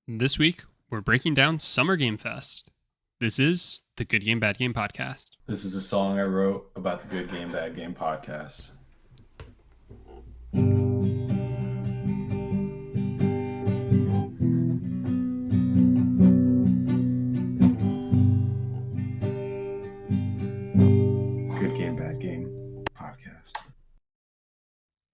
This week, we're breaking down Summer Game Fest. This is the Good Game, Bad Game podcast. This is a song I wrote about the Good Game, Bad Game podcast. Good Game, Bad Game podcast.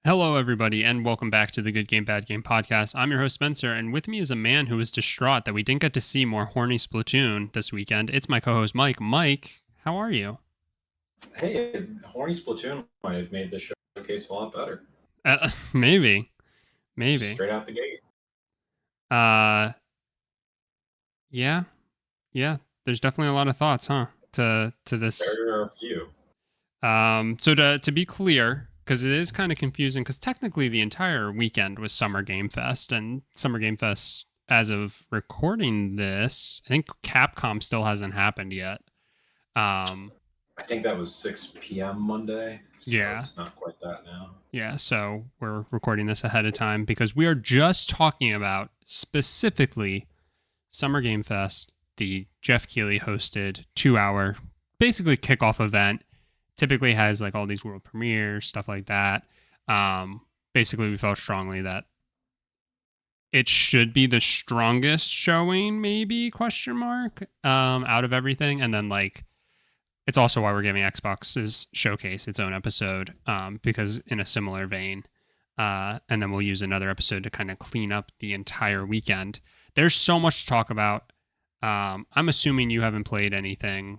Hello, everybody, and welcome back to the Good Game, Bad Game podcast. I'm your host, Spencer, and with me is a man who is distraught that we didn't get to see more horny Splatoon this weekend. It's my co-host, Mike. Mike, how are you? Hey, horny Splatoon might have made the showcase a lot better. Maybe. Straight out the gate. Yeah. There's definitely a lot of thoughts, huh? To this. There are a few. So to be clear, because it is kind of confusing, because technically the entire weekend was Summer Game Fest, and Summer Game Fest, as of recording this, I think Capcom still hasn't happened yet. I think that was 6 p.m. Monday. So yeah. It's not quite that now. Yeah, so we're recording this ahead of time because we are just talking about specifically Summer Game Fest, the Jeff Keighley hosted 2-hour basically kickoff event. Typically has like all these world premieres, stuff like that. Basically, we felt strongly that it should be the strongest showing, maybe, out of everything. And then like, it's also why we're giving Xbox's showcase its own episode, because in a similar vein. And then we'll use another episode to kind of clean up the entire weekend. There's so much to talk about. I'm assuming you haven't played anything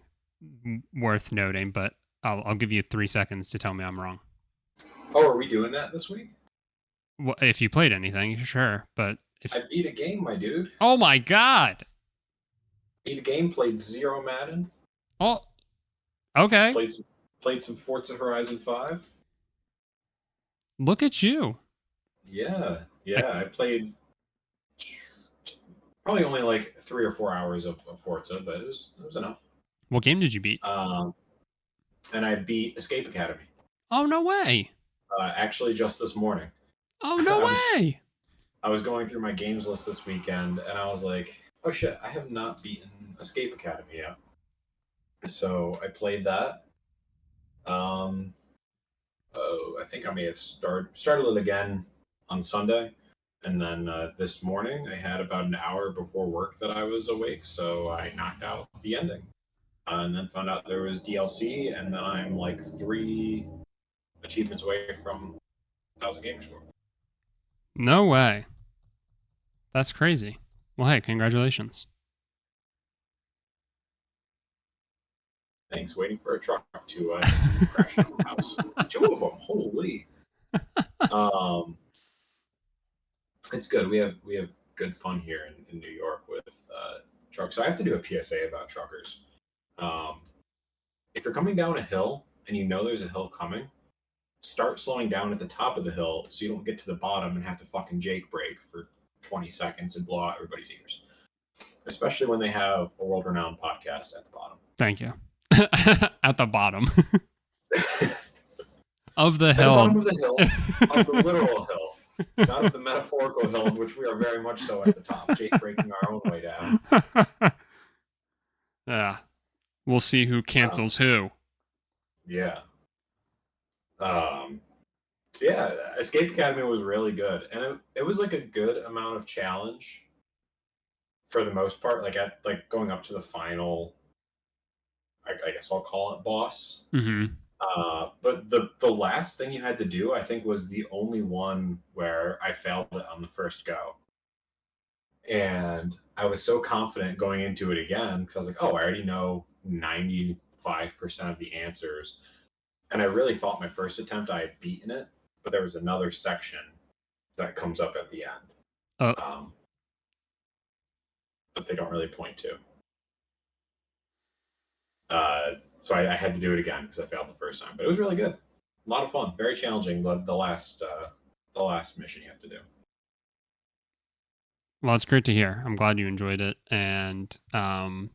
worth noting, but I'll give you 3 seconds to tell me I'm wrong. Oh, are we doing that this week? Well, if you played anything, sure. But if I beat a game, my dude. Oh my god! Beat a game, played 0 Madden. Oh, okay. Played some Forza Horizon 5. Look at you. Yeah. I played probably only like 3 or 4 hours of Forza, but it was enough. What game did you beat? And I beat Escape Academy. Oh, no way. Actually, just this morning. Oh, no way. I was going through my games list this weekend, and I was like, oh shit, I have not beaten Escape Academy yet. So I played that. I think I may have started it again on Sunday. And then this morning, I had about an hour before work that I was awake, so I knocked out the ending. And then found out there was DLC, and then I'm like 3 achievements away from 1,000 gamer score. No way. That's crazy. Well, hey, congratulations. Thanks. Waiting for a truck to crash into my house. 2 of them. Holy. It's good. We have good fun here in New York with trucks. So I have to do a PSA about truckers. If you're coming down a hill and you know there's a hill coming, start slowing down at the top of the hill so you don't get to the bottom and have to fucking Jake brake for 20 seconds and blow out everybody's ears. Especially when they have a world-renowned podcast at the bottom. Thank you. At the bottom. Of the hill. At the bottom of the hill. Of the literal hill. Not of the metaphorical hill, in which we are very much so at the top. Jake braking our own way down. Yeah. We'll see who cancels who. Yeah. Yeah, Escape Academy was really good. And it was like a good amount of challenge for the most part. Like going up to the final, I guess I'll call it boss. Mm-hmm. But the last thing you had to do, I think, was the only one where I failed it on the first go. And I was so confident going into it again because I was like, oh, I already know 95% of the answers. And I really thought my first attempt I had beaten it, but there was another section that comes up at the end. But they don't really point to. So I had to do it again because I failed the first time. But it was really good. A lot of fun. Very challenging, the last mission you have to do. Well, it's great to hear. I'm glad you enjoyed it. And I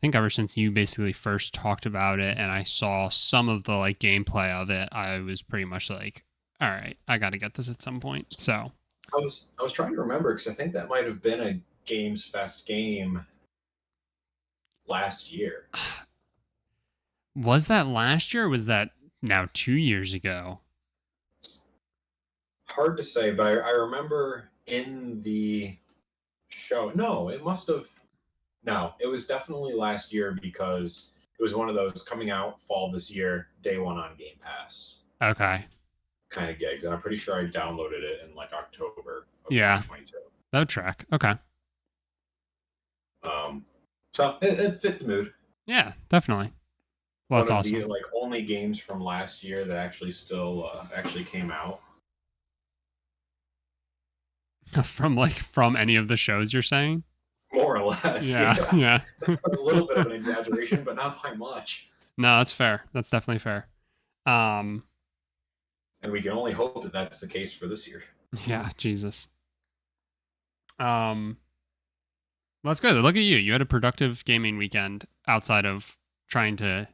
think ever since you basically first talked about it and I saw some of the like gameplay of it, I was pretty much like, all right, I got to get this at some point. So I was trying to remember because I think that might have been Games Fest game last year. Was that last year or was that now 2 years ago? Hard to say, but I remember in the show. No, it must have. No, it was definitely last year because it was one of those coming out fall this year, day one on Game Pass Okay. kind of gigs. And I'm pretty sure I downloaded it in like October of Yeah. 2022. That would track. Okay. So it fit the mood. Yeah, definitely. Well, One that's of awesome. the like only games from last year that actually still actually came out. From any of the shows you're saying? More or less. Yeah. A little bit of an exaggeration, but not by much. No, that's fair. That's definitely fair. And we can only hope that that's the case for this year. Yeah, Jesus. That's good. Look at you. You had a productive gaming weekend outside of trying to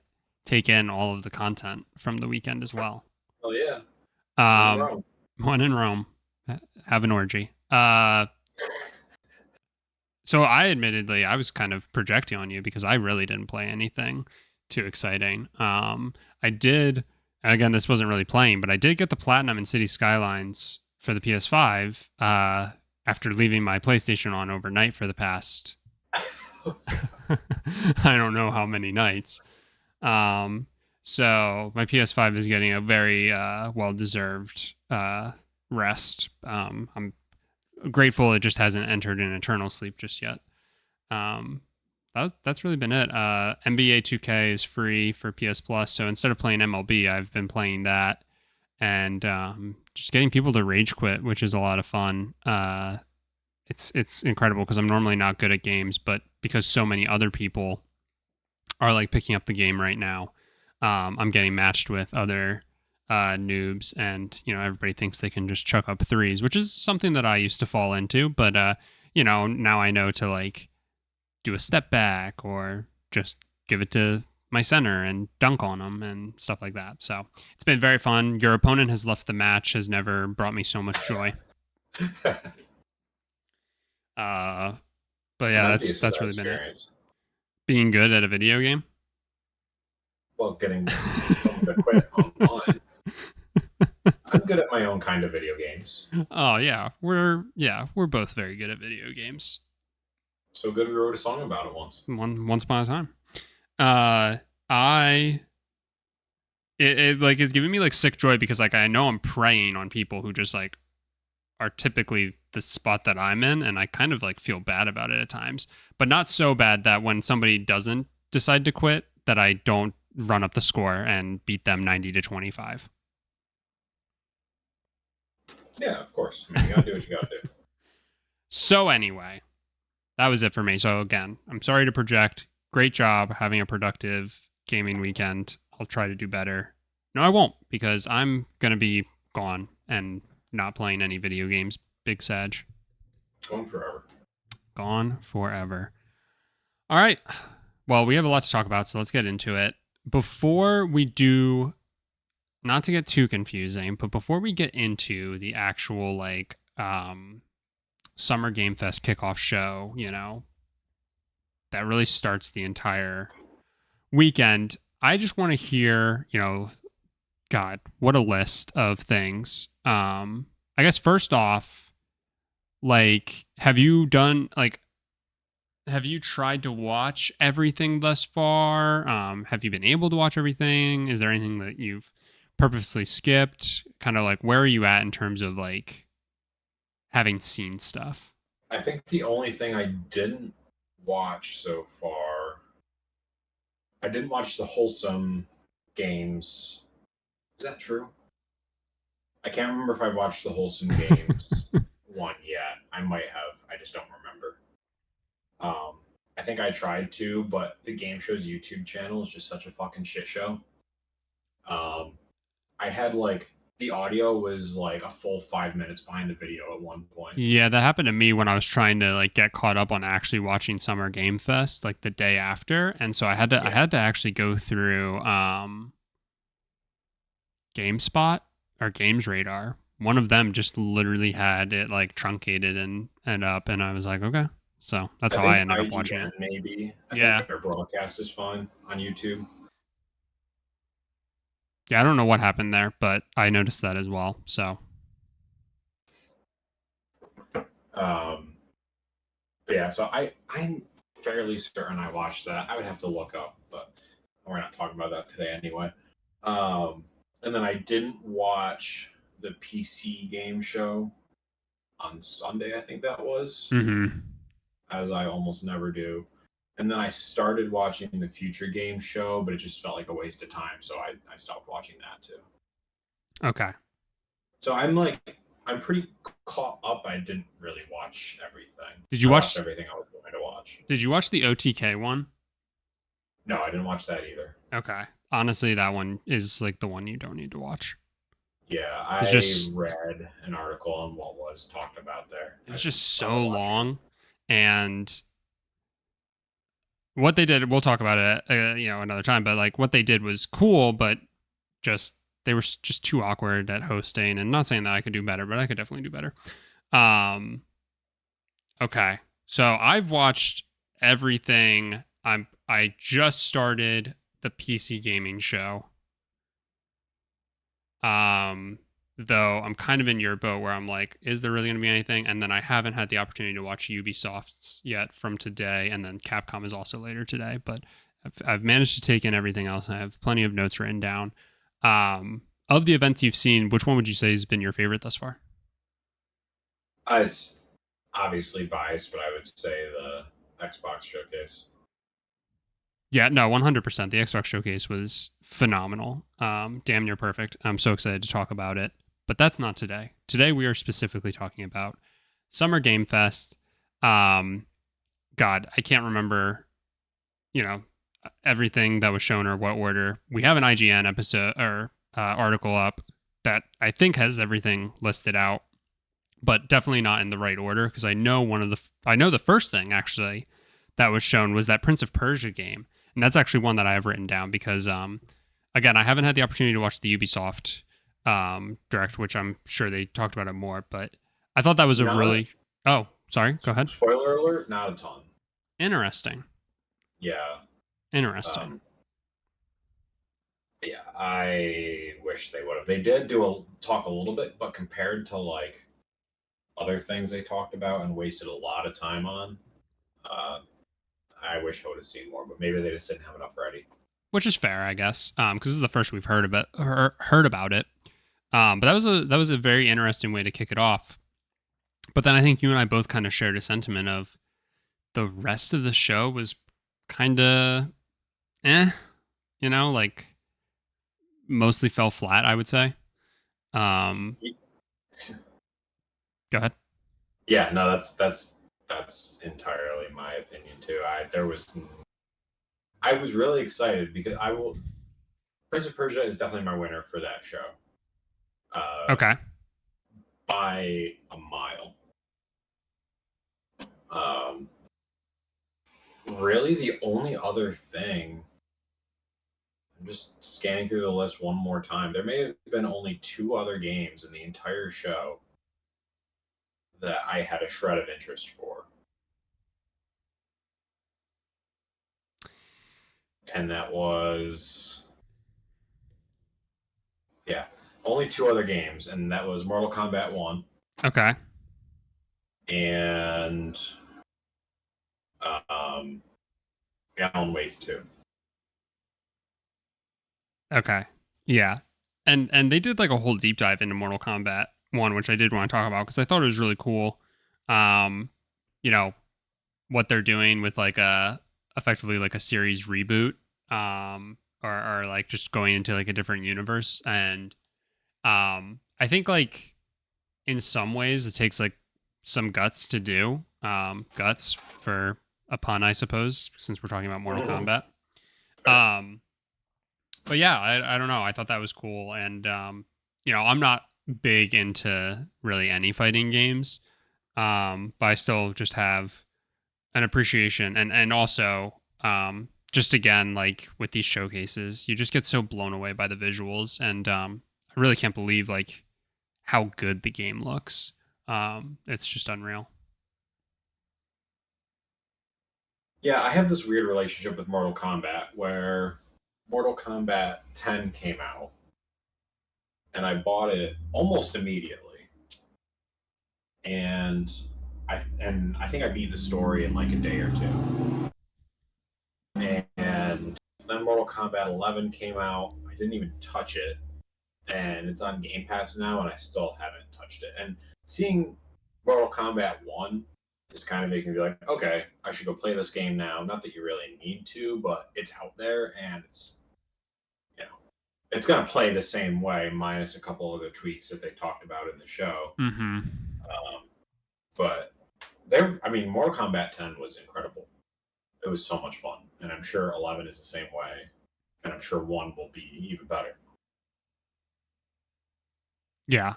take in all of the content from the weekend as well. Oh yeah. One in Rome. Have an orgy. So I was kind of projecting on you because I really didn't play anything too exciting. I did, and again, this wasn't really playing, but I did get the Platinum in City Skylines for the PS5 after leaving my PlayStation on overnight for the past I don't know how many nights. So my PS5 is getting a very well-deserved rest. I'm grateful it just hasn't entered an eternal sleep just yet. That's really been it. NBA 2K is free for PS Plus, so instead of playing MLB, I've been playing that and just getting people to rage quit, which is a lot of fun. It's incredible because I'm normally not good at games, but because so many other people are like picking up the game right now, I'm getting matched with other noobs, and everybody thinks they can just chuck up threes, which is something that I used to fall into, but now I know to like do a step back or just give it to my center and dunk on them and stuff like that. So it's been very fun. Your opponent has left the match has never brought me so much joy. But yeah, that's really been it. Being good at a video game. Well, getting someone to quit online. I'm good at my own kind of video games. Oh yeah, we're both very good at video games. So good we wrote a song about it once. Once upon a time. It like is giving me like sick joy because like I know I'm preying on people who just like are typically the spot that I'm in, and I kind of like feel bad about it at times, but not so bad that when somebody doesn't decide to quit that I don't run up the score and beat them 90-25. Yeah, of course. I mean, you gotta do what you gotta do. So anyway, that was it for me. So again, I'm sorry to project. Great job having a productive gaming weekend. I'll try to do better. No, I won't, because I'm going to be gone and not playing any video games. Big Sag. Gone forever. Gone forever. All right. Well, we have a lot to talk about, so let's get into it. Before we do, not to get too confusing, but before we get into the actual like Summer Game Fest kickoff show, that really starts the entire weekend, I just want to hear, God, what a list of things. I guess first off, like, have you tried to watch everything thus far? Have you been able to watch everything? Is there anything that you've purposely skipped? Kind of like, where are you at in terms of like having seen stuff? I think the only thing I didn't watch so far, I didn't watch the Wholesome Games. Is that true? I can't remember if I've watched the Wholesome Games one yet. I might have. I just don't remember. I think I tried to, but the game show's YouTube channel is just such a fucking shit show. I had like the audio was like a full 5 minutes behind the video at one point. Yeah, that happened to me when I was trying to like get caught up on actually watching Summer Game Fest like the day after, and so I had to actually go through GameSpot or Games Radar. One of them just literally had it like truncated and up, and I was like, okay, So that's how think I ended up IGN watching it. maybe. I Yeah. think their broadcast is fine on YouTube. Yeah, I don't know what happened there, but I noticed that as well. So, But yeah, so I'm fairly certain I watched that. I would have to look up, but we're not talking about that today anyway. And then I didn't watch the PC game show on Sunday, I think that was, as I almost never do. And then I started watching the Future Game show, but it just felt like a waste of time, so I stopped watching that too. Okay. So I'm pretty caught up. I didn't really watch everything. Did you I watch watched everything I was going to watch? Did you watch the OTK one? No, I didn't watch that either. Okay. Honestly, that one is like the one you don't need to watch. Yeah, I read an article on what was talked about there. It's just so long, and what they did, we'll talk about it, another time. But like what they did was cool, but just they were just too awkward at hosting. And not saying that I could do better, but I could definitely do better. Okay, so I've watched everything. I just started the PC gaming show. Though I'm kind of in your boat where I'm like, is there really going to be anything? And then I haven't had the opportunity to watch Ubisoft's yet from today, and then Capcom is also later today. But I've managed to take in everything else. I have plenty of notes written down. Of the events you've seen, which one would you say has been your favorite thus far? It's obviously biased, but I would say the Xbox showcase. Yeah, no, 100%. The Xbox showcase was phenomenal. Damn near perfect. I'm so excited to talk about it. But that's not today. Today we are specifically talking about Summer Game Fest. God, I can't remember, everything that was shown or what order. We have an IGN episode or article up that I think has everything listed out, but definitely not in the right order, because I know the first thing actually that was shown was that Prince of Persia game. And that's actually one that I have written down because, again, I haven't had the opportunity to watch the Ubisoft direct, which I'm sure they talked about it more. But I thought that was Oh, sorry. Go ahead. Spoiler alert, not a ton. Interesting. Yeah. Interesting. Yeah, I wish they would have. They did talk a little bit, but compared to like other things they talked about and wasted a lot of time on, I wish I would have seen more, but maybe they just didn't have enough ready. Which is fair, I guess, because this is the first we've heard about it. But that was a very interesting way to kick it off. But then I think you and I both kind of shared a sentiment of the rest of the show was kind of, like mostly fell flat, I would say. Go ahead. Yeah, no, that's entirely my opinion too. I was really excited because Prince of Persia is definitely my winner for that show. Okay. By a mile. Really, the only other thing, I'm just scanning through the list one more time. There may have been only 2 other games in the entire show that I had a shred of interest for. And that was, yeah, only 2 other games, and that was Mortal Kombat 1. Okay. And Alan Wake 2. Okay. Yeah. And they did like a whole deep dive into Mortal Kombat 1, which I did want to talk about because I thought it was really cool. What they're doing with like effectively like a series reboot, or like just going into like a different universe. And I think like in some ways it takes like some guts to do. Guts for a pun, I suppose, since we're talking about Mortal Kombat. But yeah, I don't know. I thought that was cool. And, I'm not big into really any fighting games. But I still just have an appreciation. And also, just again, like with these showcases, you just get so blown away by the visuals. And I really can't believe like how good the game looks. It's just unreal. Yeah, I have this weird relationship with Mortal Kombat where Mortal Kombat 10 came out and I bought it almost immediately. And I think I beat the story in like a day or two. And then Mortal Kombat 11 came out. I didn't even touch it, and it's on Game Pass now, and I still haven't touched it. And seeing Mortal Kombat 1 is kind of making me be like, okay, I should go play this game now. Not that you really need to, but it's out there, and it's, you know, it's going to play the same way, minus a couple of the tweaks that they talked about in the show. Mm-hmm. But Mortal Kombat 10 was incredible. It was so much fun, and I'm sure 11 is the same way, and I'm sure 1 will be even better. Yeah,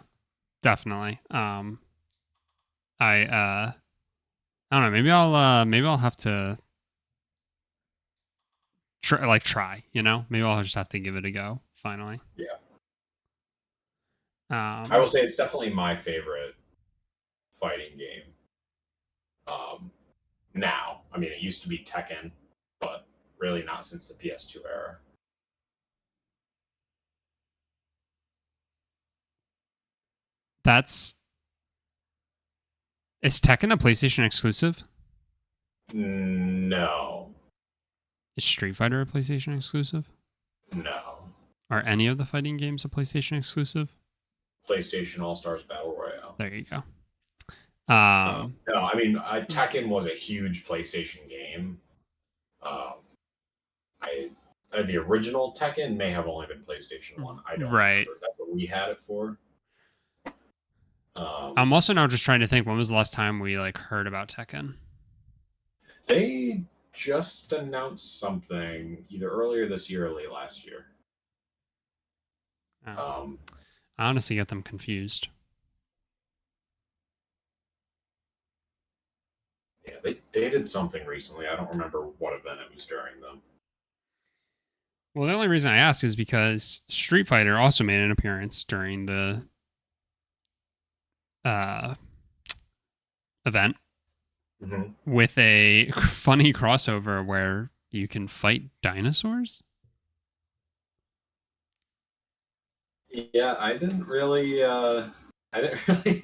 definitely. I don't know. Maybe I'll have to try. You know, maybe I'll just have to give it a go. Finally. Yeah. I will say it's definitely my favorite fighting game. Now, I mean, it used to be Tekken, but really not since the PS2 era. Is Tekken a PlayStation exclusive? No. Is Street Fighter a PlayStation exclusive? No. Are any of the fighting games a PlayStation exclusive? PlayStation All-Stars Battle Royale. There you go. No, I mean, Tekken was a huge PlayStation game. The original Tekken may have only been PlayStation 1. I don't remember. That's what we had it for. I'm also now just trying to think, when was the last time we heard about Tekken? They just announced something either earlier this year or late last year. I honestly get them confused. Yeah, they did something recently. I don't remember what event it was during them. Well, the only reason I ask is because Street Fighter also made an appearance during the event with a funny crossover where you can fight dinosaurs. Yeah, I didn't really know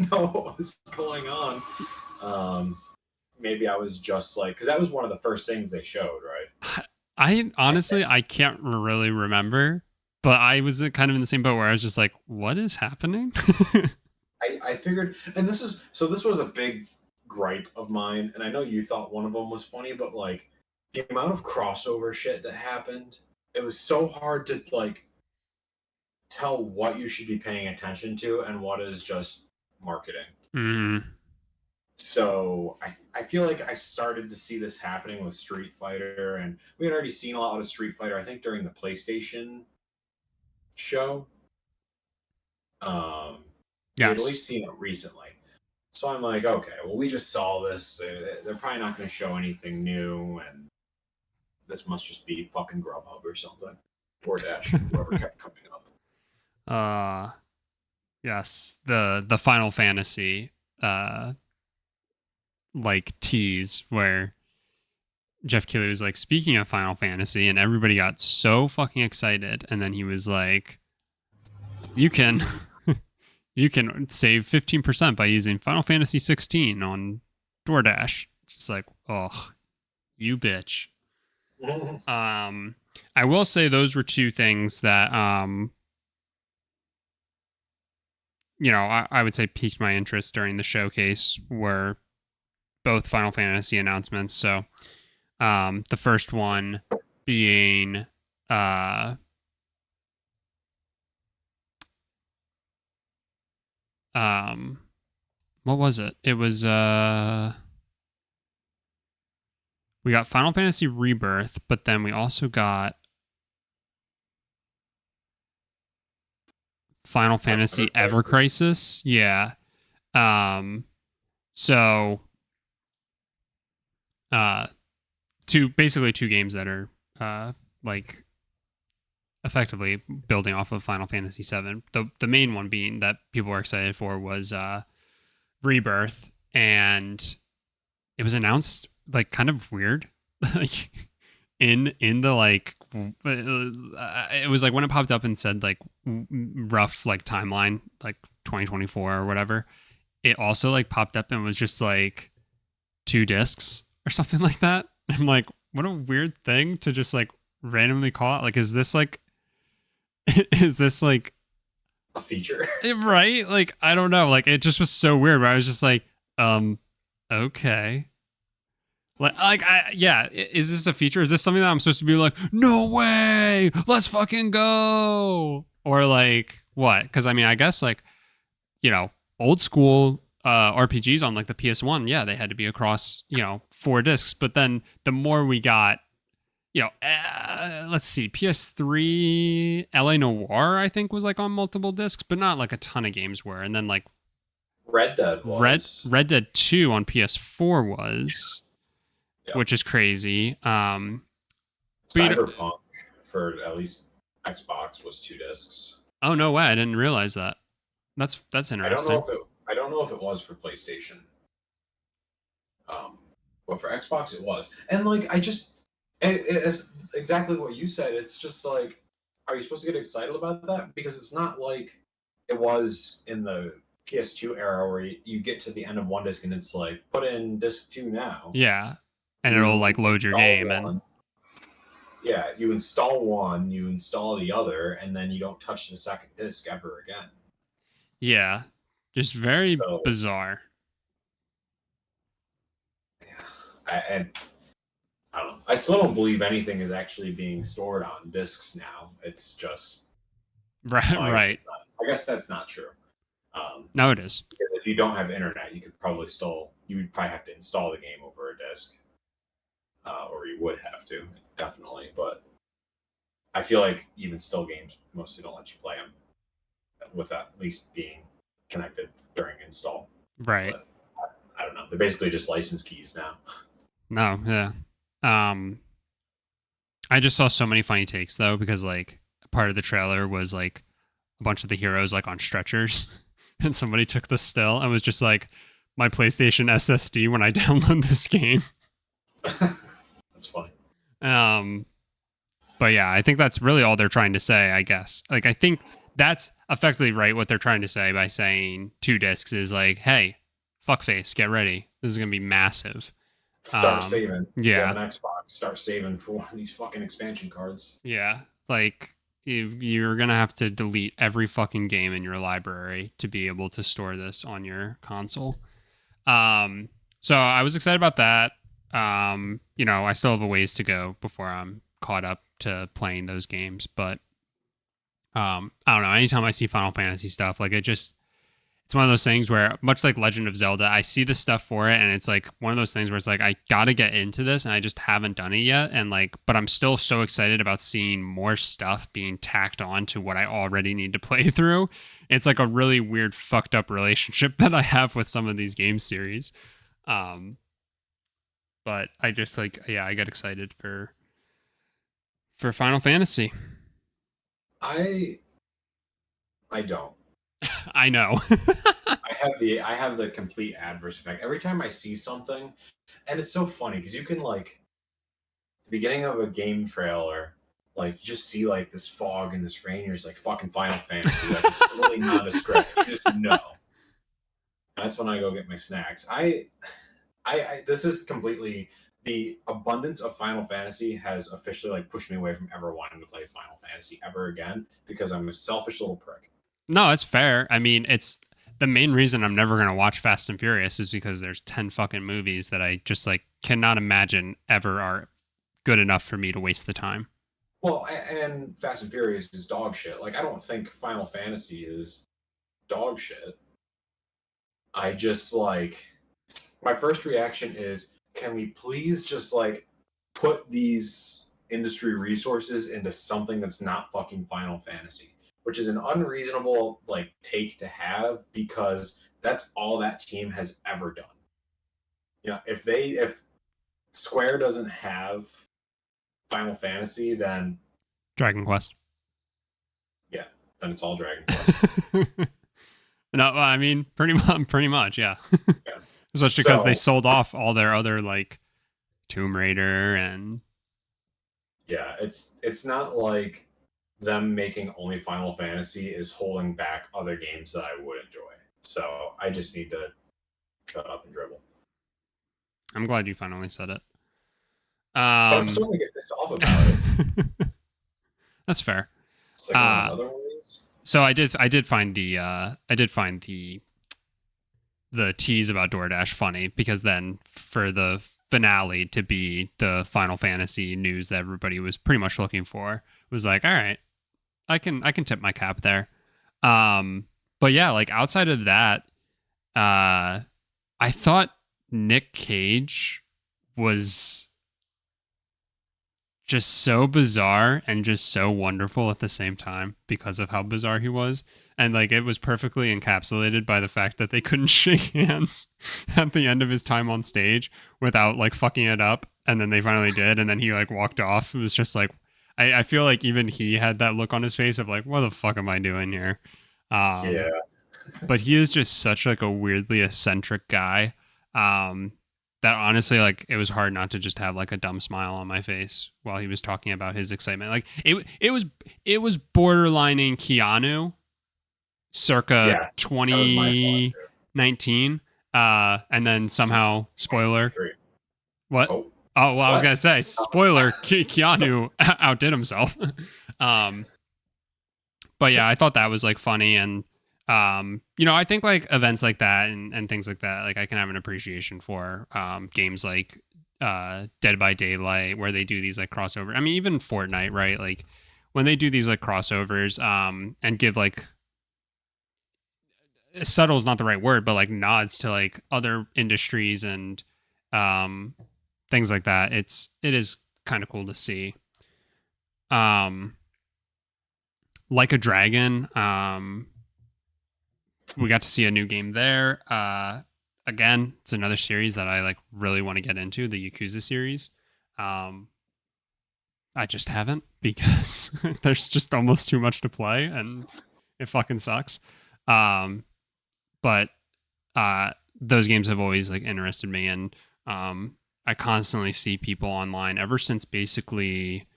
what was going on. Maybe I was just because that was one of the first things they showed, right? I honestly, I can't really remember, but I was kind of in the same boat where I was just like, what is happening? I figured, and this was a big gripe of mine, and I know you thought one of them was funny, but the amount of crossover shit that happened, it was so hard to tell what you should be paying attention to and what is just marketing. Mm. So I feel like I started to see this happening with Street Fighter, and we had already seen a lot of Street Fighter, I think, during the PlayStation show. Yes. We had at least seen it recently. So I'm like, okay, well, we just saw this. They're probably not going to show anything new, and this must just be fucking Grubhub or something. DoorDash, whoever kept coming up. Yes, the Final Fantasy tease where Jeff Keighley was like, speaking of Final Fantasy, and everybody got so fucking excited, and then he was like, you can save 15% by using Final Fantasy 16 on DoorDash. Just like, oh, you bitch. I will say those were two things that I would say piqued my interest during the showcase, were both Final Fantasy announcements. So the first one being what was it? It was we got Final Fantasy Rebirth, but then we also got Final Fantasy Ever Crisis. Yeah. So two games that are effectively building off of Final Fantasy VII. The main one being that people were excited for was Rebirth, and it was announced kind of weird, like in the like it was like when it popped up and said like rough like timeline like 2024 or whatever, it also like popped up and was just like 2 discs or something like that. I'm like, what a weird thing to just like randomly call out. Like, is this like A feature. right? Like, I don't know. Like, it just was so weird. But I was just like, okay. Yeah. Is this a feature? Is this something that I'm supposed to be like, no way, let's fucking go, or like what? Because I mean, I guess like, you know, old school RPGs on like the PS1, yeah, they had to be across 4 discs. But then the more we got, let's see, PS3 LA Noire I think was like on multiple discs, but not like a ton of games were. And then like Red Dead was. Red Dead 2 on PS4 was. Yep. Which is crazy. Cyberpunk for at least Xbox was 2 discs. Oh no way! I didn't realize that. That's interesting. I don't know if it was for PlayStation. But for Xbox it was. And like it's exactly what you said. It's just like, are you supposed to get excited about that? Because it's not like it was in the PS2 era where you get to the end of one disc and it's like, put in disc 2 now. Yeah. And it'll like load your game and yeah, you install one, you install the other, and then you don't touch the second disc ever again. Yeah. Just very bizarre. Yeah. I don't know. I still don't believe anything is actually being stored on discs now. It's just right. I guess that's not true. No, it is. Because if you don't have internet, you would probably have to install the game over a disc. Or you would have to, definitely. But I feel like even still games mostly don't let you play them without at least being connected during install. Right. But I don't know. They're basically just license keys now. No, yeah. I just saw so many funny takes though, because like part of the trailer was like a bunch of the heroes like on stretchers, and somebody took the still and was just like, my PlayStation SSD when I download this game. That's funny. But yeah, I think that's really all they're trying to say, I guess. Like, I think that's effectively right what they're trying to say by saying 2 discs is like, hey, fuckface, get ready. This is going to be massive. Start saving. Yeah. If you have an Xbox, start saving for one of these fucking expansion cards. Yeah. Like, you're going to have to delete every fucking game in your library to be able to store this on your console. So I was excited about that. I still have a ways to go before I'm caught up to playing those games, but I don't know, anytime I see Final Fantasy stuff, like it's one of those things where, much like Legend of Zelda, I see the stuff for it and it's like one of those things where it's like, I gotta get into this and I just haven't done it yet, and like, but I'm still so excited about seeing more stuff being tacked on to what I already need to play through. It's like a really weird fucked up relationship that I have with some of these game series. But I just I get excited for Final Fantasy. I don't. I know. I have the complete adverse effect. Every time I see something, and it's so funny because you can like the beginning of a game trailer, like you just see like this fog and this rain, and you're just like fucking Final Fantasy. Like it's really not a script. You just know. And that's when I go get my snacks. I this is completely, the abundance of Final Fantasy has officially like pushed me away from ever wanting to play Final Fantasy ever again, because I'm a selfish little prick. No, it's fair. I mean, it's the main reason I'm never going to watch Fast and Furious is because there's 10 fucking movies that I just like cannot imagine ever are good enough for me to waste the time. Well, and Fast and Furious is dog shit. Like, I don't think Final Fantasy is dog shit. I just like, my first reaction is, can we please just like put these industry resources into something that's not fucking Final Fantasy, which is an unreasonable like take to have, because that's all that team has ever done. You know, if Square doesn't have Final Fantasy, then Dragon Quest. Yeah, then it's all Dragon Quest. No, I mean pretty much, yeah. Yeah. Especially because they sold off all their other like Tomb Raider and Yeah, it's not like them making only Final Fantasy is holding back other games that I would enjoy. So I just need to shut up and dribble. I'm glad you finally said it. But I'm still gonna get pissed off about it. That's fair. It's like another one of these. So I did find the tease about DoorDash funny, because then for the finale to be the Final Fantasy news that everybody was pretty much looking for, was like, all right, I can tip my cap there. But yeah, like outside of that, I thought Nick Cage was just so bizarre and just so wonderful at the same time because of how bizarre he was. And like it was perfectly encapsulated by the fact that they couldn't shake hands at the end of his time on stage without like fucking it up. And then they finally did. And then he like walked off. It was just like, I feel like even he had that look on his face of like, what the fuck am I doing here? Yeah. But he is just such like a weirdly eccentric guy. That honestly, like, it was hard not to just have like a dumb smile on my face while he was talking about his excitement. Like it was borderlining Keanu circa 2019. And then somehow spoiler. What? Oh, well, I was gonna say spoiler. Keanu outdid himself. But yeah, I thought that was like funny. And I think like events like that and things like that, like I can have an appreciation for games like Dead by Daylight, where they do these like crossover. I mean, even Fortnite, right? Like when they do these like crossovers and give like, subtle is not the right word, but like nods to like other industries and things like that. It is kind of cool to see. Like a Dragon, we got to see a new game there. Again, it's another series that I like really want to get into, the Yakuza series. I just haven't, because there's just almost too much to play and it fucking sucks. But those games have always like interested me, and I constantly see people online ever since basically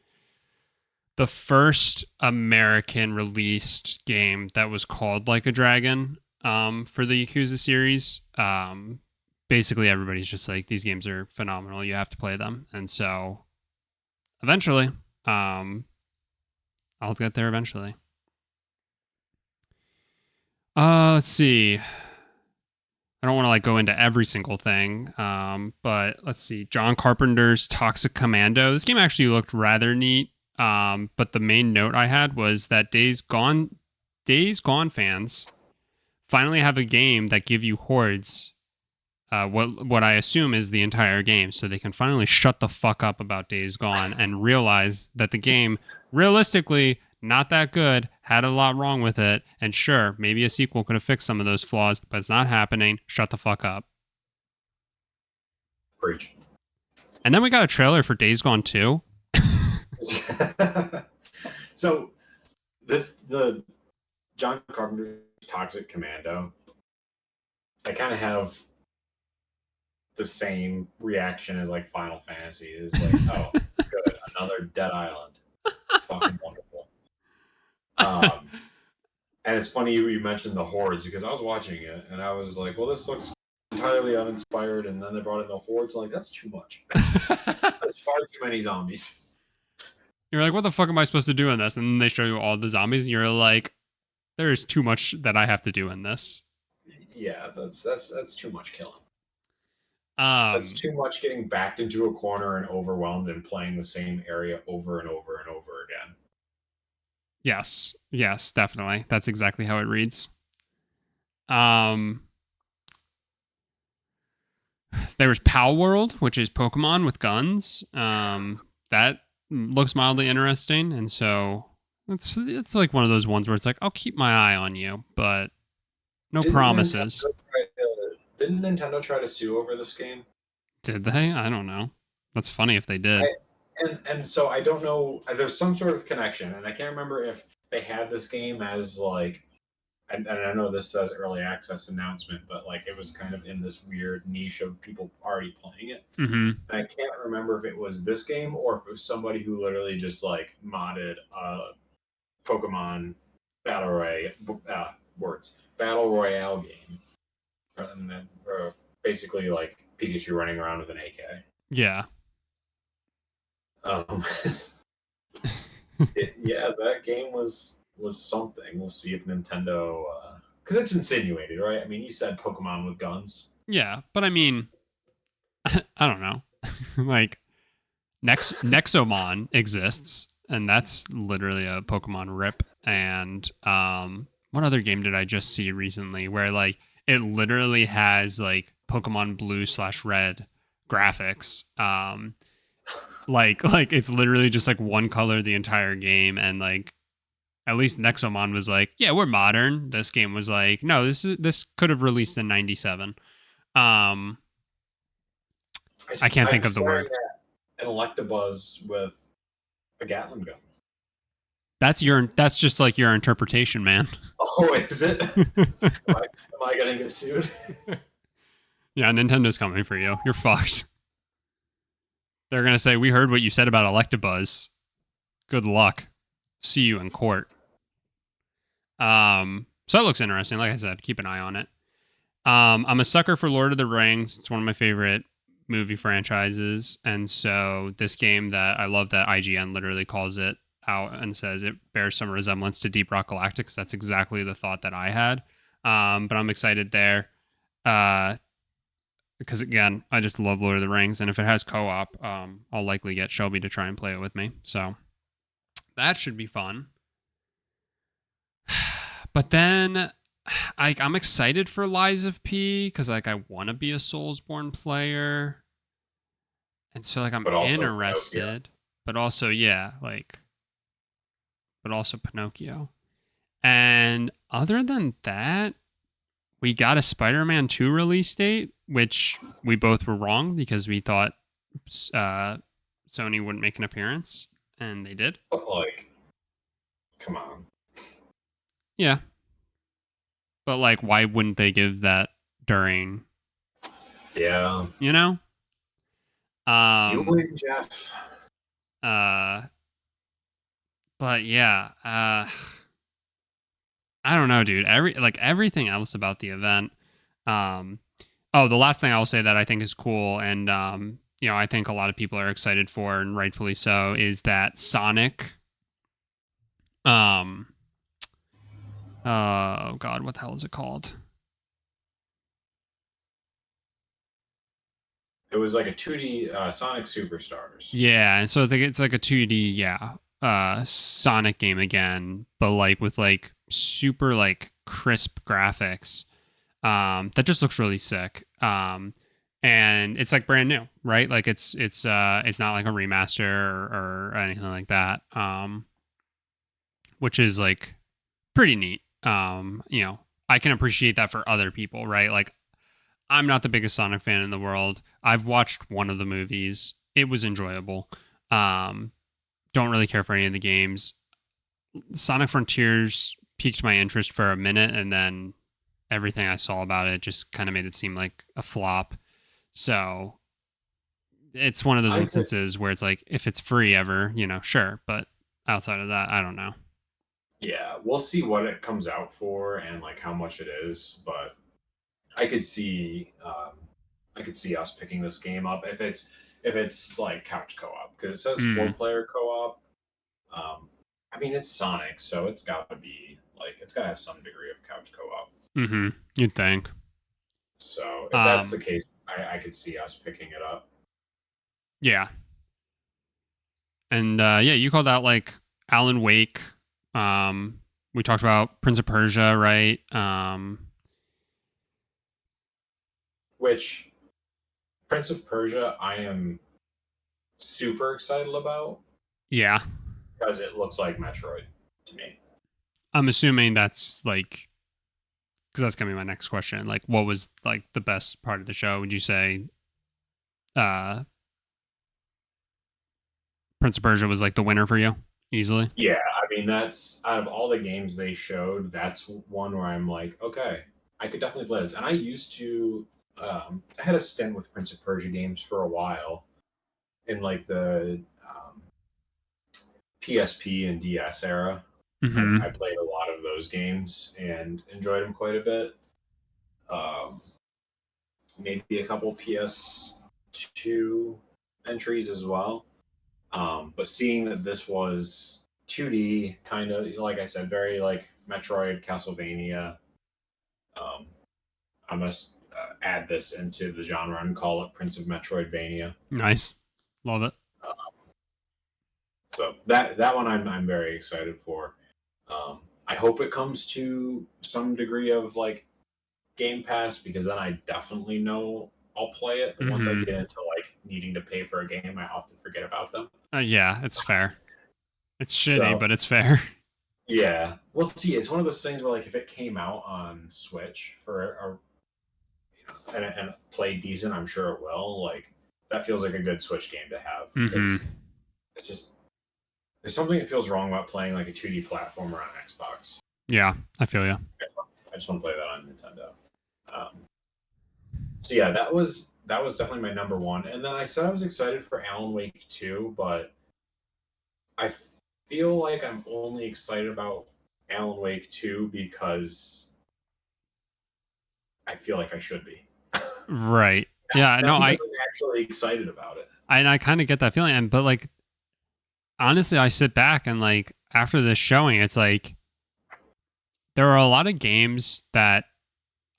the first American released game that was called Like a Dragon for the Yakuza series. Basically everybody's just like, these games are phenomenal, you have to play them. And so eventually I'll get there eventually. Let's see. I don't want to like go into every single thing, but let's see. John Carpenter's Toxic Commando. This game actually looked rather neat. But the main note I had was that Days Gone fans finally have a game that give you hordes. What I assume is the entire game, so they can finally shut the fuck up about Days Gone and realize that the game, realistically, not that good, had a lot wrong with it, and sure, maybe a sequel could have fixed some of those flaws, but it's not happening. Shut the fuck up. Preach. And then we got a trailer for Days Gone 2. So the John Carpenter's Toxic Commando, I kind of have the same reaction as like Final Fantasy. Is like, oh, good, another Dead Island. Fucking wonderful. And it's funny you mentioned the hordes, because I was watching it and I was like, well, this looks entirely uninspired, and then they brought in the hordes. Like, that's too much. That's far too many zombies. You're like, what the fuck am I supposed to do in this? And then they show you all the zombies, and you're like, there is too much that I have to do in this. Yeah, that's too much killing. That's too much getting backed into a corner and overwhelmed and playing the same area over and over and over again. Yes, definitely. That's exactly how it reads. There was Pal World, which is Pokemon with guns. That looks mildly interesting, and so it's like one of those ones where it's like, I'll keep my eye on you, but no promises. Didn't Nintendo try to sue over this game? Did they? I don't know. That's funny if they did. And so I don't know. There's some sort of connection, and I can't remember if they had this game as like and I know this says early access announcement, but like it was kind of in this weird niche of people already playing it. Mm-hmm. And I can't remember if it was this game or if it was somebody who literally just like modded Pokemon Battle Royale Battle Royale game, and then basically like Pikachu running around with an AK. Yeah. Yeah, that game was something. We'll see if Nintendo, because it's insinuated, right? I mean, you said Pokemon with guns. Yeah, but I mean, I don't know. Like, Nexomon exists, and that's literally a Pokemon rip. And what other game did I just see recently where like it literally has like Pokemon Blue/Red graphics? Like it's literally just like one color the entire game, and like at least Nexomon was like, yeah, we're modern. This game was like, no, this could have released in '97. I can't think of the word. An Electabuzz with a Gatling gun. That's just like your interpretation, man. Oh, is it? am I gonna get sued? Yeah, Nintendo's coming for you. You're fucked. They're gonna say, we heard what you said about Electabuzz. Good luck. See you in court. So that looks interesting. Like I said, keep an eye on it. I'm a sucker for Lord of the Rings. It's one of my favorite movie franchises, and so this game that I love that IGN literally calls it out and says it bears some resemblance to Deep Rock Galactic. That's exactly the thought that I had. But I'm excited there because again, I just love Lord of the Rings, and if it has co-op, I'll likely get Shelby to try and play it with me. So that should be fun. But then I'm excited for Lies of P because like I want to be a Soulsborne player, and so like I'm interested. But also, yeah, like, but also Pinocchio. And other than that, we got a Spider-Man 2 release date, which we both were wrong because we thought Sony wouldn't make an appearance, and they did. But like, come on. Yeah. But like, why wouldn't they give that during? Yeah. You know? You win, Jeff. But yeah, I don't know, dude. Everything else about the event. The last thing I will say that I think is cool, and I think a lot of people are excited for, and rightfully so, is that Sonic. Oh God, what the hell is it called? It was like a 2D Sonic Superstars. Yeah, and so I think it's like a 2D, Sonic game again, but like with like super like crisp graphics. That just looks really sick. And it's like brand new, right? Like it's not like a remaster or anything like that. Which is like pretty neat. I can appreciate that for other people, right? Like I'm not the biggest Sonic fan in the world. I've watched one of the movies. It was enjoyable. Don't really care for any of the games. Sonic Frontiers piqued my interest for a minute, and then everything I saw about it just kind of made it seem like a flop. So it's one of those instances where it's like, if it's free ever, sure. But outside of that, I don't know. Yeah, we'll see what it comes out for and like how much it is, but I could see us picking this game up if it's like couch co-op, because it says 4-player co-op. I mean, it's Sonic, so it's got to have some degree of couch co-op. Mm-hmm. You'd think. So if that's the case, I could see us picking it up. Yeah. And you called out like Alan Wake. We talked about Prince of Persia, right? Which Prince of Persia, I am super excited about. Yeah. Because it looks like Metroid to me. I'm assuming that's like, because that's gonna be my next question. Like, what was like the best part of the show? Would you say, Prince of Persia was like the winner for you easily? Yeah, I mean, that's out of all the games they showed, that's one where I'm like, okay, I could definitely play this. And I used to, I had a stint with Prince of Persia games for a while in like the PSP and DS era. I Mm-hmm. played a lot of those games and enjoyed them quite a bit. Um, Maybe a couple PS2 entries as well. But seeing that this was 2D, kind of like I said, very like Metroid, Castlevania. Um, I'm gonna add this into the genre and call it Prince of Metroidvania. Nice. Love it. So that one I'm very excited for. I hope it comes to some degree of like Game Pass because then I definitely know I'll play it. But once I Mm-hmm. get into like needing to pay for a game, I often forget about them. Yeah, it's fair. It's shitty, So but it's fair. yeah, we'll see. It's one of those things where like if it came out on Switch for a and played decent, I'm sure it will. Like that feels like a good Switch game to have Mm-hmm. because it's just there's something that feels wrong about playing like a 2D platformer on Xbox. Yeah, I feel you. I just want to play that on Nintendo. Um, so yeah, that was definitely my number one. And then I said I was excited for Alan Wake 2, but I feel like I'm only excited about Alan Wake 2 because I feel like I should be. Right. Yeah, no, Not because I'm actually excited about it. I kind of get that feeling, but like honestly, I sit back and like after this showing, it's like there are a lot of games that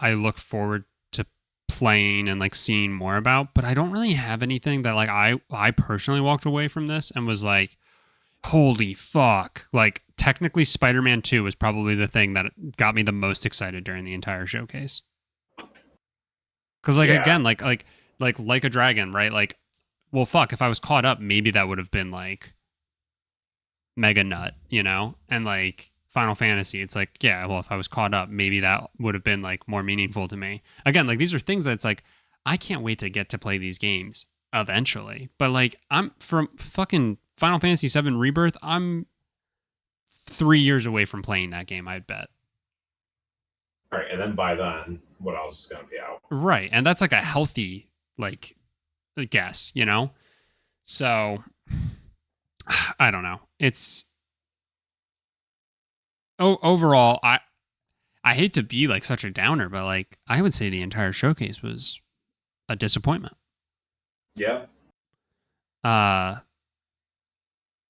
I look forward to playing and like seeing more about, but I don't really have anything that like I personally walked away from this and was like, holy fuck. Like technically Spider-Man 2 was probably the thing that got me the most excited during the entire showcase. Cuz like Yeah. again, like a dragon, right? Like well fuck, if I was caught up, maybe that would have been like mega nut, you know? And like Final Fantasy, it's like, yeah, well, if I was caught up, maybe that would have been like more meaningful to me. Again, like these are things that's like, I can't wait to get to play these games eventually. But like, I'm from fucking Final Fantasy VII Rebirth, I'm 3 years away from playing that game, I'd bet. All right, and then by then, what else is going to be out? Right. And that's like a healthy, like, guess, you know? So, I don't know. It's overall, I hate to be like such a downer, but like I would say the entire showcase was a disappointment. Yeah. Uh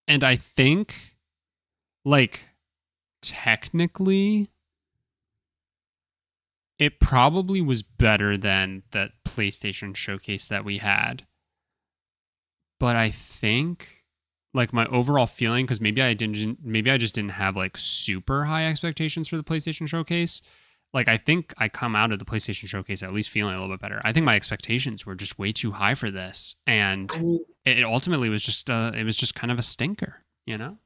and I think like technically it probably was better than that PlayStation showcase that we had. But I think like my overall feeling cuz maybe I just didn't have like super high expectations for the PlayStation showcase. Like I think I come out of the PlayStation showcase at least feeling a little bit better. I think my expectations were just way too high for this, and I mean, it ultimately was just it was just kind of a stinker, you know?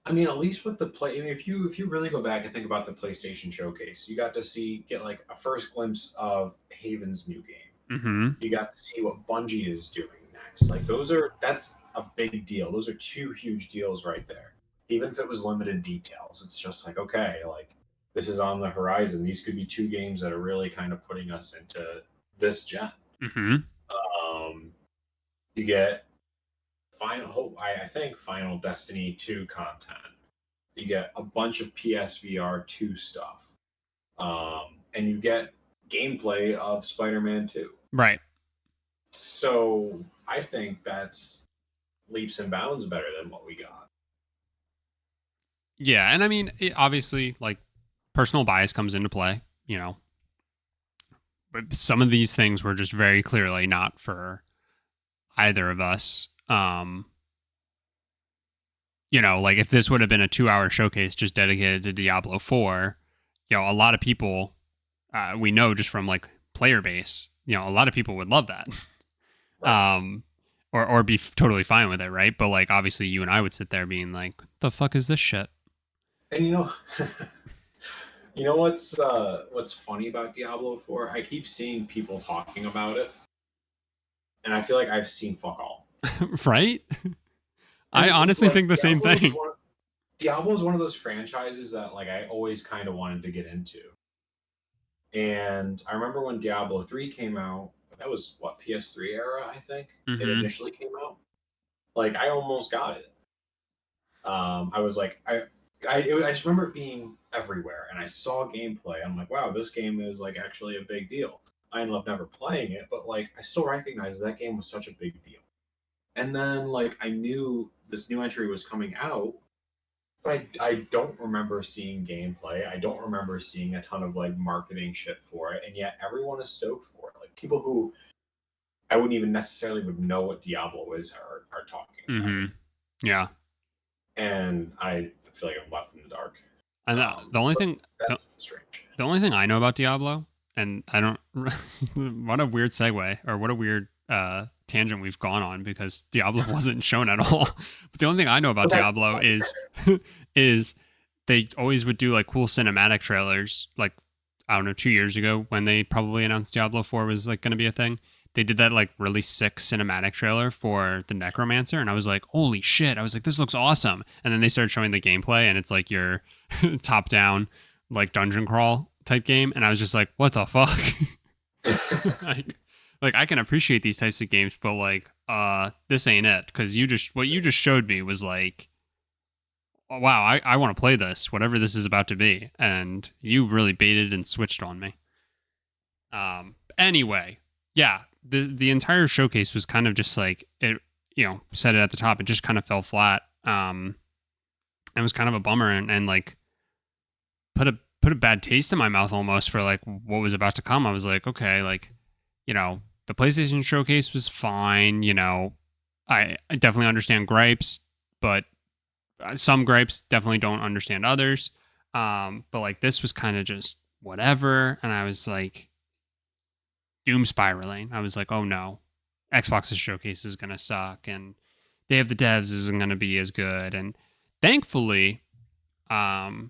at least with the play, I mean, if you really go back and think about the PlayStation showcase, you got to get like a first glimpse of Haven's new game. Mm-hmm. You got to see what Bungie is doing next. Like that's a big deal. Those are two huge deals right there. Even if it was limited details, it's just like okay, like this is on the horizon. These could be two games that are really kind of putting us into this gen. Mm-hmm. Um, you get I think Final Destiny 2 content. You get a bunch of PSVR 2 stuff. And you get gameplay of Spider-Man 2. Right. So I think that's leaps and bounds better than what we got. Yeah, and I mean, obviously, like personal bias comes into play, you know. But some of these things were just very clearly not for either of us. You know, like if this would have been a 2 hour showcase just dedicated to Diablo 4, you know, a lot of people we know just from like player base, you know, a lot of people would love that. Right. Or be totally fine with it, right? But like obviously you and I would sit there being like, what the fuck is this shit? And you know what's funny about Diablo 4? I keep seeing people talking about it, and I feel like I've seen fuck all. Right? And I it's just honestly like think the same thing. Diablo is one of those franchises that like I always kind of wanted to get into. And I remember when Diablo 3 came out, that was what, PS3 era, I think it Mm-hmm. initially came out. Like I almost got it. I was like, I just remember it being everywhere, and I saw gameplay. I'm like, wow, this game is like actually a big deal. I ended up never playing it, but like I still recognize that game was such a big deal. And then like I knew this new entry was coming out, but I don't remember seeing gameplay. I don't remember seeing a ton of like marketing shit for it, and yet everyone is stoked for it. Like people who I wouldn't even necessarily would know what Diablo is are talking about Mm-hmm. it. Yeah. And I feel like I'm left in the dark. And the only So thing, that's strange. the only thing I know about Diablo, and I don't, what a weird segue, or what a weird tangent we've gone on, because Diablo wasn't shown at all. But the only thing I know about But that's Diablo fine. is they always would do like cool cinematic trailers. Like, I don't know, 2 years ago when they probably announced Diablo 4 was like going to be a thing. They did that like really sick cinematic trailer for the Necromancer, and I was like, holy shit. I was like, this looks awesome. And then they started showing the gameplay, and it's like your top down like dungeon crawl type game, and I was just like, what the fuck? like I can appreciate these types of games, but like this ain't it, because what you just showed me was like, oh, wow, I want to play this, whatever this is about to be, and you really baited and switched on me. Anyway, yeah, the entire showcase was kind of just like, it, said it at the top, it just kind of fell flat. It was kind of a bummer, and like put a bad taste in my mouth almost for like what was about to come. I was like, okay, like, the PlayStation showcase was fine. I definitely understand gripes, but some gripes definitely don't understand others. But like this was kind of just whatever, and I was like doom spiraling. I was like, oh no, Xbox's showcase is gonna suck, and Day of the Devs isn't gonna be as good. And thankfully, I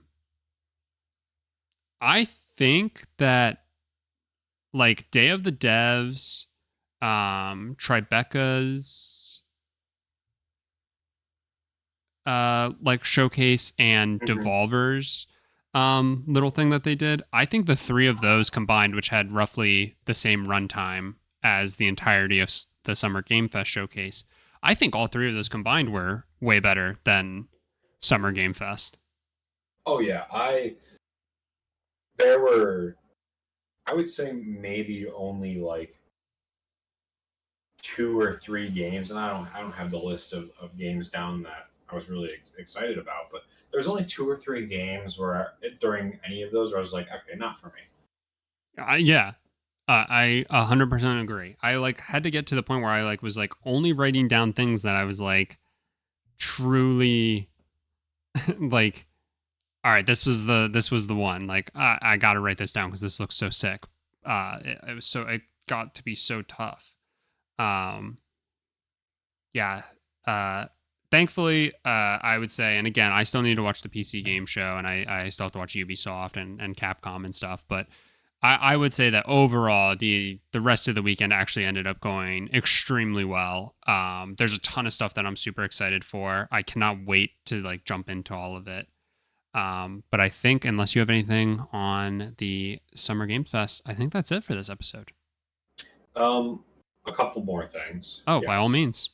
think that like Day of the Devs, Tribeca's like showcase, and Mhm. Devolver's little thing that they did, I think the three of those combined, which had roughly the same runtime as the entirety of the Summer Game Fest showcase, I think all three of those combined were way better than Summer Game Fest. Oh yeah, there were, I would say maybe only like 2 or 3 games, and I don't have the list of games down that I was really excited about, but there's only 2 or 3 games where during any of those where I was like, okay, not for me. Yeah, I 100% agree. I like had to get to the point where I like was like only writing down things that I was like truly like, all right, this was the one. Like I got to write this down because this looks so sick. It got to be so tough. Um, yeah. Uh, Thankfully, I would say, and again, I still need to watch the PC game show, and I still have to watch Ubisoft and Capcom and stuff. But I would say that overall, the rest of the weekend actually ended up going extremely well. There's a ton of stuff that I'm super excited for. I cannot wait to like jump into all of it. But I think unless you have anything on the Summer Game Fest, I think that's it for this episode. A couple more things. Oh, by all Yes. means.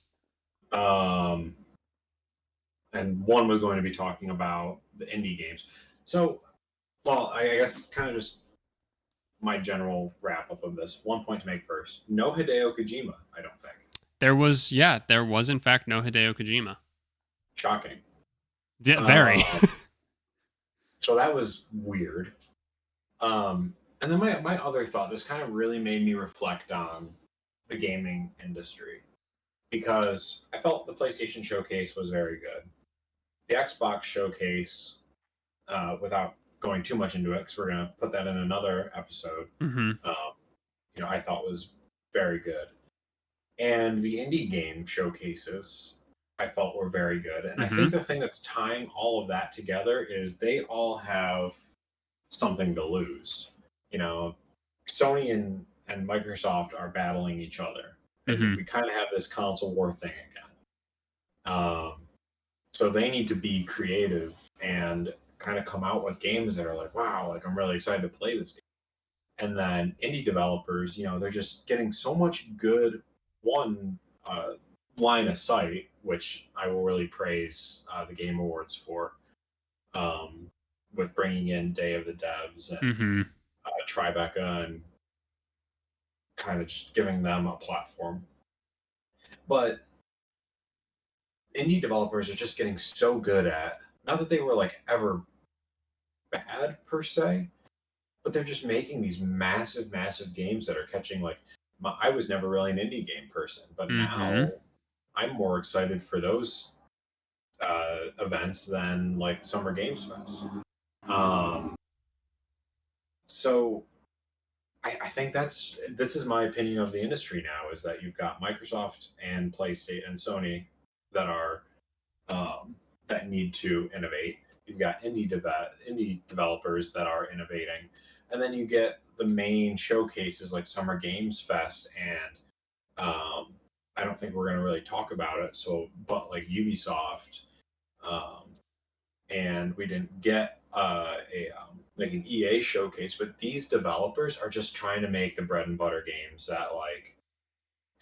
And one was going to be talking about the indie games. So, well, I guess kind of just my general wrap up of this. One point to make first: no Hideo Kojima. I don't think. There was in fact no Hideo Kojima. Shocking. Yeah, very. So that was weird. And then my other thought, this kind of really made me reflect on the gaming industry, because I felt the PlayStation showcase was very good. The Xbox showcase, without going too much into it, because we're going to put that in another episode, Mm-hmm. I thought was very good. And the indie game showcases, I felt were very good. And I think the thing that's tying all of that together is they all have something to lose. Sony and Microsoft are battling each other. And we kind of have this console war thing again. So they need to be creative and kind of come out with games that are like, wow, like I'm really excited to play this game. And then indie developers, they're just getting so much good uh, line of sight, which I will really praise the Game Awards for, with bringing in Day of the Devs and Tribeca and kind of just giving them a platform. But indie developers are just getting so good at, not that they were like ever bad per se, but they're just making these massive, massive games that are catching I was never really an indie game person, but now I'm more excited for those events than like Summer Games Fest. So I think this is my opinion of the industry now, is that you've got Microsoft and PlayStation and Sony that are that need to innovate. You've got indie developers that are innovating, and then you get the main showcases like Summer Games Fest, and I don't think we're going to really talk about it. But like Ubisoft, and we didn't get like an EA showcase, but these developers are just trying to make the bread and butter games that like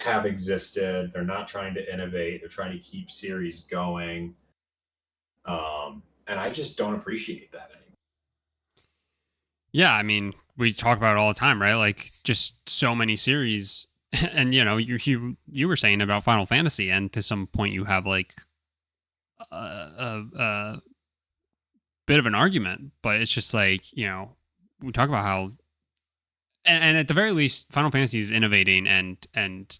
have existed. They're not trying to innovate. They're trying to keep series going. And I just don't appreciate that anymore. Yeah, I mean, we talk about it all the time, right? Like just so many series. And you were saying about Final Fantasy, and to some point you have like a bit of an argument, but it's just like, we talk about how, and at the very least, Final Fantasy is innovating and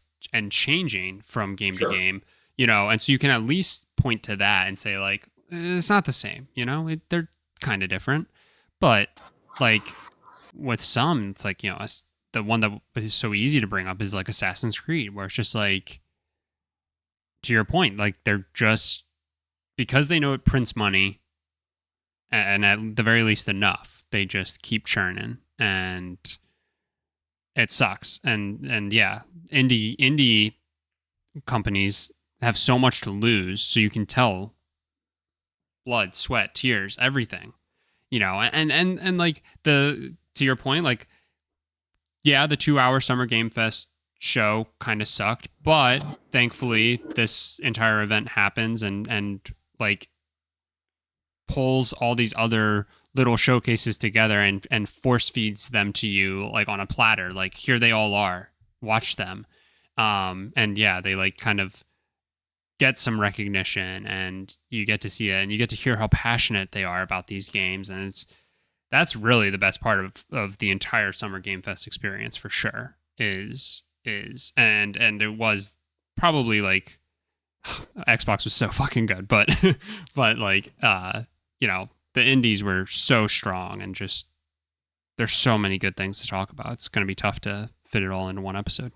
changing from game to game, and so you can at least point to that and say like, it's not the same, they're kind of different, but like with some, it's like, the one that is so easy to bring up is like Assassin's Creed, where it's just like, to your point, like they're just, because they know it prints money, and at the very least enough, they just keep churning, and it sucks. And yeah, indie companies have so much to lose, so you can tell blood, sweat, tears, everything, and like to your point, like, yeah, the 2-hour Summer Game Fest show kind of sucked, but thankfully this entire event happens and like pulls all these other little showcases together and force feeds them to you like on a platter. Like, here they all are, watch them. And yeah, they like kind of get some recognition, and you get to see it, and you get to hear how passionate they are about these games. And that's really the best part of the entire Summer Game Fest experience, for sure, and it was probably like, Xbox was so fucking good, but like, the indies were so strong, and just, there's so many good things to talk about. It's going to be tough to fit it all into one episode.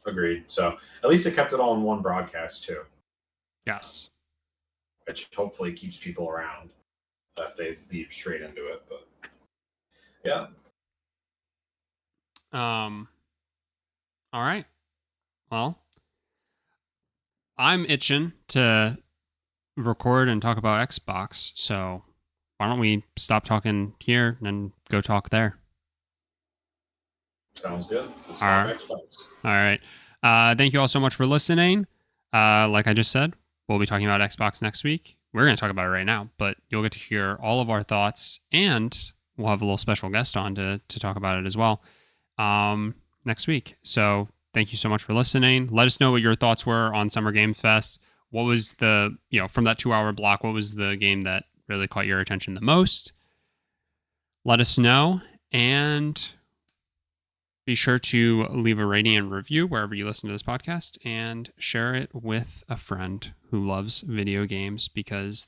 Agreed. So at least it kept it all in one broadcast too. Yes. Which hopefully keeps people around if they leave straight into it. But yeah. All right. Well, I'm itching to record and talk about Xbox, so why don't we stop talking here and go talk there? Sounds good. Let's All talk right. Xbox. All right. Thank you all so much for listening. Like I just said, we'll be talking about Xbox next week. We're going to talk about it right now, but you'll get to hear all of our thoughts, and we'll have a little special guest on to talk about it as well next week. So thank you so much for listening. Let us know what your thoughts were on Summer Games Fest. What was from that 2-hour block, what was the game that really caught your attention the most? Let us know, and be sure to leave a rating and review wherever you listen to this podcast, and share it with a friend who loves video games, because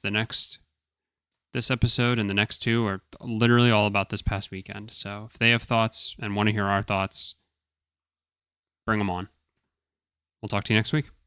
this episode and the next two are literally all about this past weekend. So if they have thoughts and want to hear our thoughts, bring them on. We'll talk to you next week.